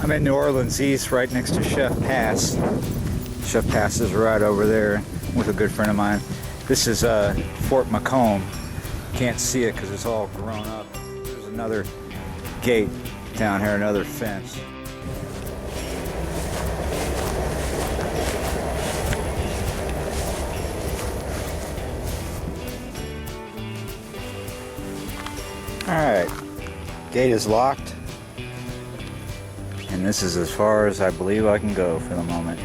I'm in New Orleans East, right next to Chef Pass. Chef Pass is right over there with a good friend of mine. This is Fort Macomb. Can't see it because it's all grown up. There's another gate down here, another fence. Alright, gate is locked. And this is as far as I believe I can go for the moment.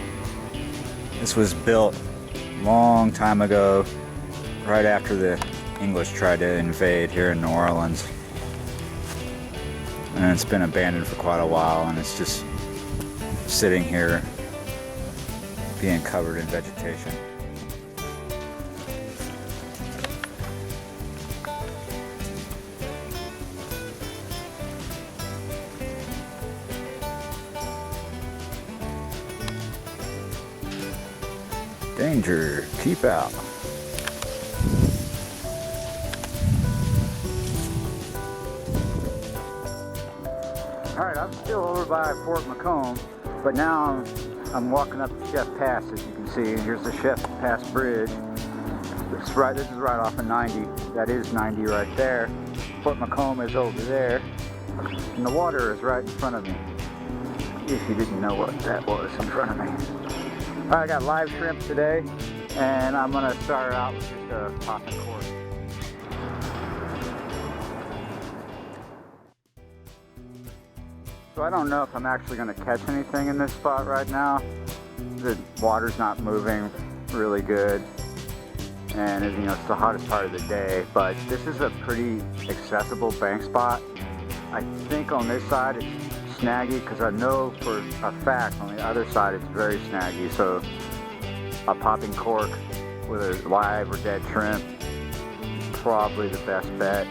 This was built a long time ago, right after the English tried to invade here in New Orleans. And it's been abandoned for quite a while, and it's just sitting here being covered in vegetation. Danger, keep out. Alright, I'm still over by Fort Macomb, but now I'm walking up Chef Pass, as you can see. Here's the Chef Pass Bridge. This is right off of 90. That is 90 right there. Fort Macomb is over there, and the water is right in front of me. If you didn't know what that was in front of me. I got live shrimp today, and I'm gonna start out with just a popping cork. So I don't know if I'm actually gonna catch anything in this spot right now. The water's not moving really good, and you know, it's the hottest part of the day, but this is a pretty accessible bank spot. I think on this side it's snaggy, because I know for a fact on the other side it's very snaggy. So a popping cork with a live or dead shrimp, probably the best bet.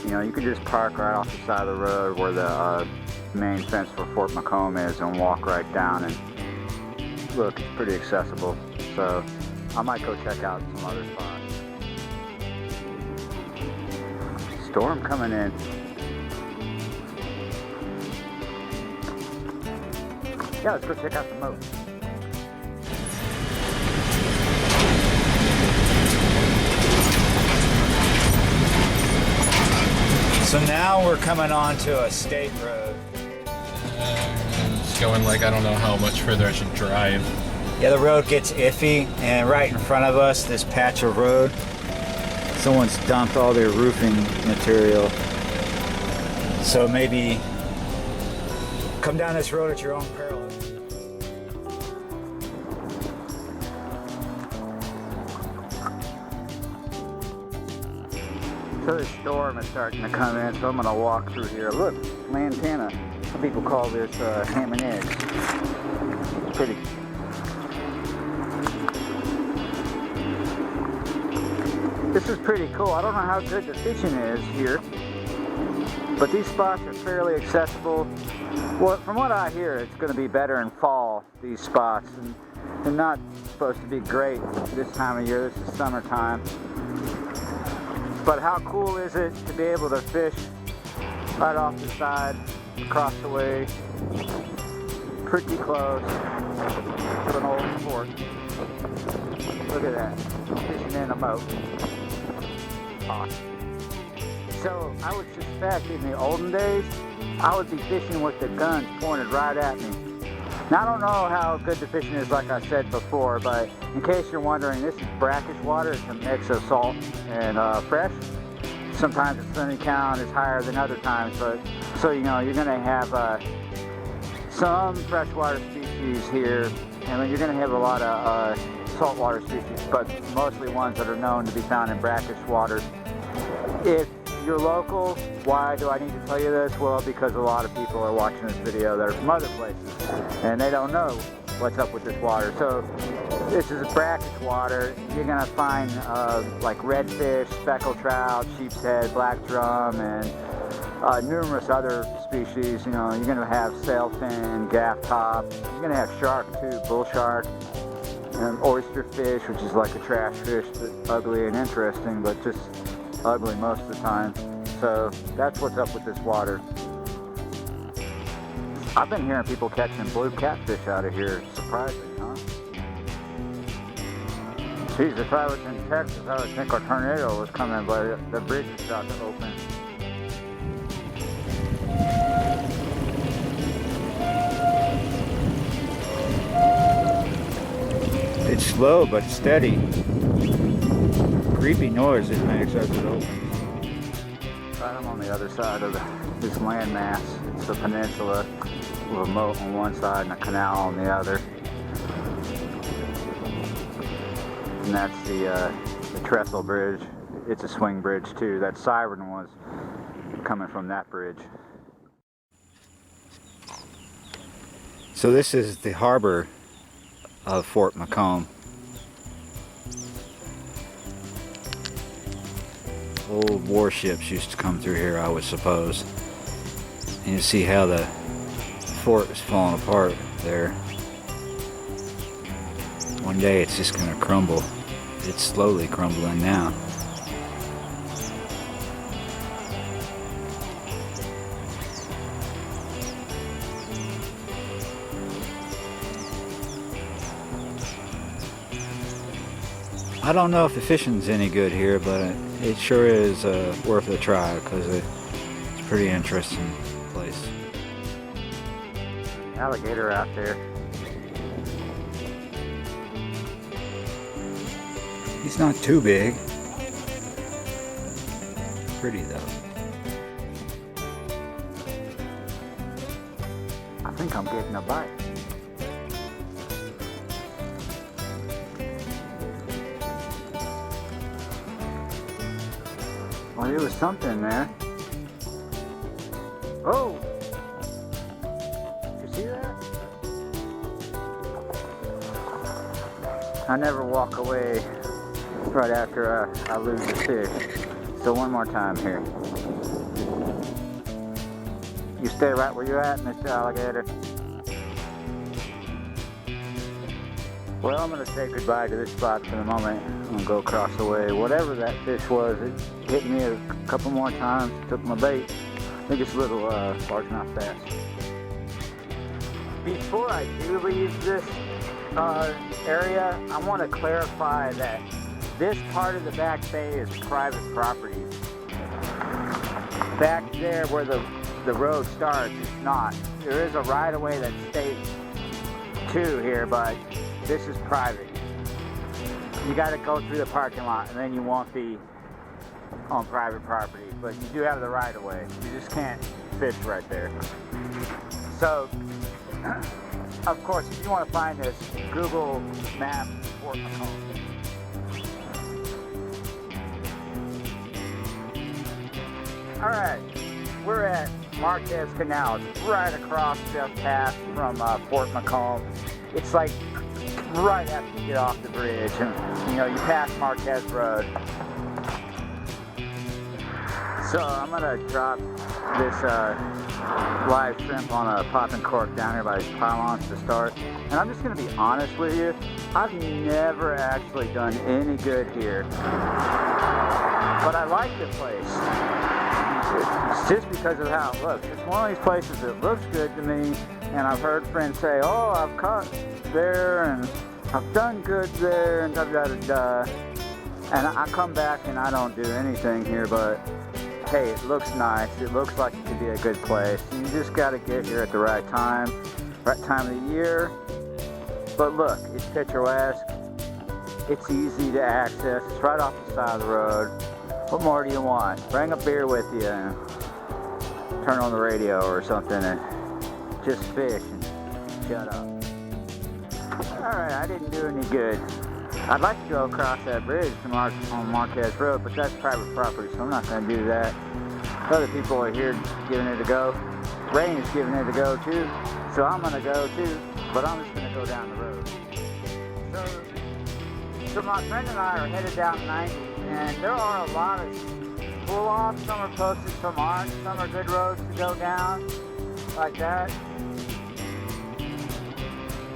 You know, you could just park right off the side of the road where the main fence for Fort Macomb is and walk right down, and look, it's pretty accessible. So I might go check out some other spots. Storm coming in. Yeah, let's go check out the moat. So now we're coming onto a state road. It's going like, I don't know how much further I should drive. Yeah, the road gets iffy, and right in front of us, this patch of road, someone's dumped all their roofing material. So maybe come down this road at your own peril. So the storm is starting to come in, so I'm going to walk through here. Look, lantana. Some people call this ham and eggs. It's pretty. This is pretty cool. I don't know how good the fishing is here, but these spots are fairly accessible. Well, from what I hear, it's going to be better in fall, these spots. And they're not supposed to be great this time of year. This is summertime. But how cool is it to be able to fish right off the side, across the way, pretty close to an old fort. Look at that, fishing in a boat. Awesome. So I would suspect in the olden days, I would be fishing with the guns pointed right at me. Now I don't know how good the fishing is, like I said before, but in case you're wondering, this is brackish water. It's a mix of salt and fresh. Sometimes the saline count is higher than other times, but so you know, you're going to have some freshwater species here, and then you're going to have a lot of saltwater species, but mostly ones that are known to be found in brackish waters. If you're local, why do I need to tell you this? Well, because a lot of people are watching this video that are from other places, and they don't know what's up with this water. So this is brackish water. You're gonna find like redfish, speckled trout, sheep's head, black drum, and numerous other species. You know, you're gonna have sailfin, gaff top. You're gonna have shark too, bull shark, and oyster fish, which is like a trash fish, but ugly and interesting, but just ugly most of the time. So that's what's up with this water. I've been hearing people catching blue catfish out of here. Surprising, huh? Geez, if I was in Texas, I would think a tornado was coming, but the bridge is about to open. It's slow but steady. Creepy noise it makes as it opens. Right, I'm on the other side of this landmass. It's a peninsula with a moat on one side and a canal on the other. And that's the trestle bridge. It's a swing bridge too. That siren was coming from that bridge. So this is the harbor of Fort Macomb. Old warships used to come through here, I would suppose. And you see how the fort is falling apart there. One day it's just going to crumble. It's slowly crumbling now. I don't know if the fishing's any good here, but it sure is worth a try because it's a pretty interesting place. Alligator out there. He's not too big. Pretty though. I think I'm getting a bite. Well, there was something there. Oh! You see that? I never walk away right after I lose the fish. So one more time here. You stay right where you're at, Mr. Alligator. Well, I'm going to say goodbye to this spot for the moment. I'm going to go across the way. Whatever that fish was, it hit me a couple more times, took my bait. I think it's a little large enough bass. Before I do leave this area, I want to clarify that this part of the back bay is private property. Back there where the road starts, it's not. There is a right-of-way that states to here, but this is private. You got to go through the parking lot and then you won't be on private property, but you do have the right-of-way. You just can't fish right there. So, of course, if you want to find this, Google Maps Fort Macomb. Alright, we're at Marquez Canal. It's right across the path from Fort Macomb. It's like right after you get off the bridge and you pass Marquez Road. So I'm gonna drop this live shrimp on a popping cork down here by these pylons to start. And I'm just gonna be honest with you, I've never actually done any good here. But I like the place. It's just because of how it looks. It's one of these places that looks good to me, and I've heard friends say, oh, I've caught there and I've done good there and da da da da. And I come back and I don't do anything here, but hey, it looks nice. It looks like it could be a good place. You just got to get here at the right time of the year. But look, it's picturesque. It's easy to access. It's right off the side of the road. What more do you want? Bring a beer with you and turn on the radio or something and just fish and shut up. Alright, I didn't do any good. I'd like to go across that bridge on Marquez Road, but that's private property, so I'm not going to do that. Other people are here giving it a go. Rain is giving it a go too, so I'm going to go too, but I'm just going to go down the road. So my friend and I are headed down 90, and there are a lot of pull-offs. Some are posted, some aren't. Some are good roads to go down, like that.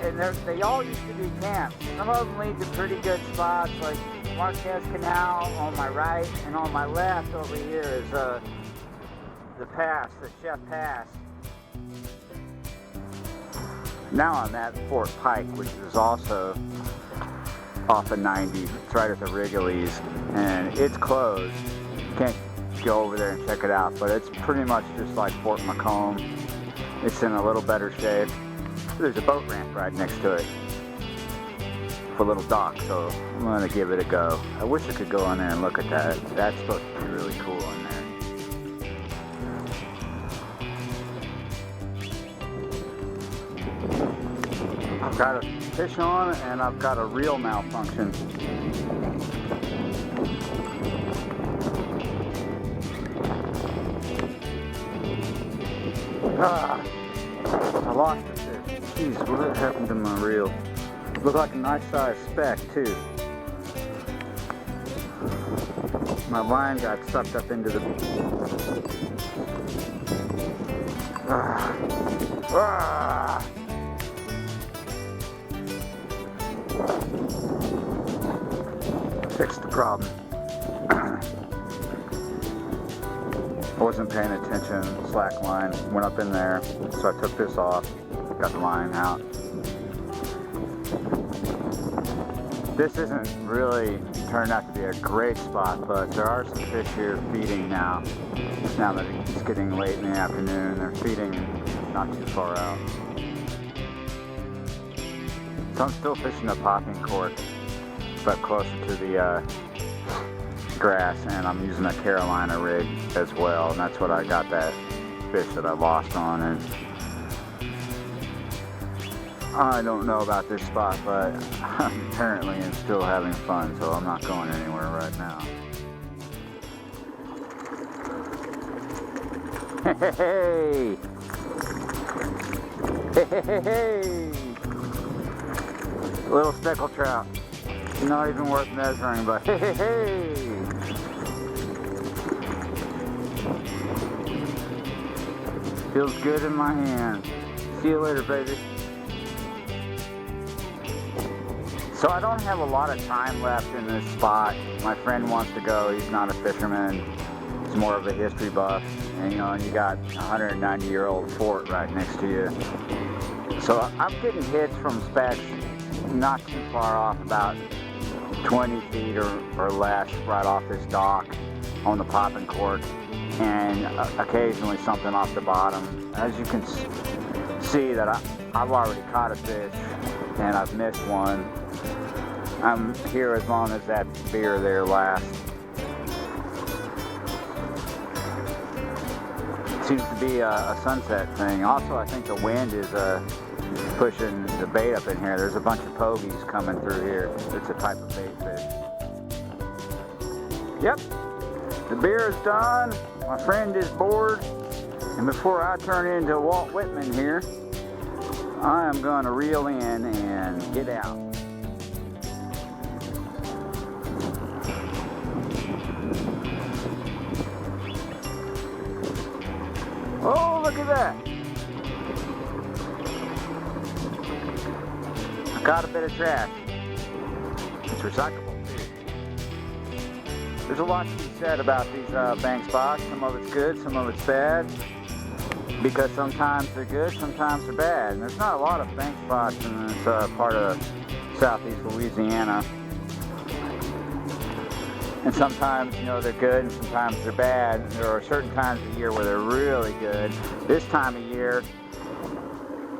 And they all used to be camps. Some of them lead to pretty good spots, like Marquez Canal on my right, and on my left over here is the pass, the Chef Pass. Now I'm at Fort Pike, which is also off of 90. It's right at the Wrigley's, and it's closed. You can't go over there and check it out, but it's pretty much just like Fort Macomb. It's in a little better shape. There's a boat ramp right next to it for a little dock, so I'm going to give it a go. I wish I could go in there and look at that. That's supposed to be really cool in there. I've got a fish on and I've got a reel malfunction. I lost the fish. Jeez, what happened to my reel? Looked like a nice sized speck too. My line got sucked up into the... Fixed the problem. I wasn't paying attention, slack line went up in there, so I took this off, got the line out. This isn't really turned out to be a great spot, but there are some fish here feeding now. Now that it's getting late in the afternoon, they're feeding not too far out. So I'm still fishing the popping cork, but closer to the grass, and I'm using a Carolina rig as well, and that's what I got that fish that I lost on. And I don't know about this spot, but I'm apparently still having fun, so I'm not going anywhere right now. Hey! Hey! Little speckled trout. Not even worth measuring, but hey! Feels good in my hand. See you later, baby. So I don't have a lot of time left in this spot. My friend wants to go. He's not a fisherman. He's more of a history buff. And you know, and you got a 190-year-old fort right next to you. So I'm getting hits from specks not too far off, about 20 feet or less, right off this dock on the popping cork, and occasionally something off the bottom. As you can see that I've already caught a fish and I've missed one. I'm here as long as that beer there lasts. Seems to be a sunset thing. Also, I think the wind is pushing the bait up in here. There's a bunch of pogies coming through here. It's a type of bait fish. Yep, the beer is done. My friend is bored. And before I turn into Walt Whitman here, I am going to reel in and get out. Oh, look at that. I caught a bit of trash. It's recyclable too. There's a lot to be said about these bank spots. Some of it's good, some of it's bad. Because sometimes they're good, sometimes they're bad. And there's not a lot of bank spots in this part of southeast Louisiana. And sometimes, you know, they're good and sometimes they're bad. There are certain times of year where they're really good. This time of year,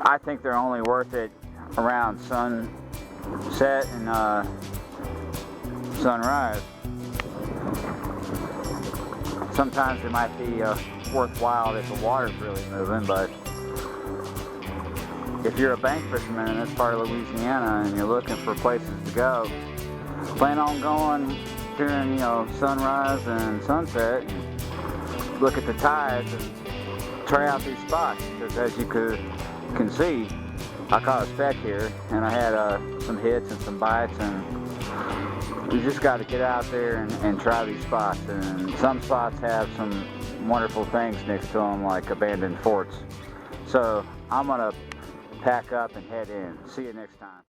I think they're only worth it around sunset and sunrise. Sometimes it might be worthwhile if the water's really moving, but if you're a bank fisherman in this part of Louisiana and you're looking for places to go, plan on going during, you know, sunrise and sunset, and look at the tides and try out these spots. Because as you can see, I caught a speck here, and I had some hits and some bites, and you just got to get out there and try these spots. And some spots have some wonderful things next to them, like abandoned forts. So I'm gonna pack up and head in. See you next time.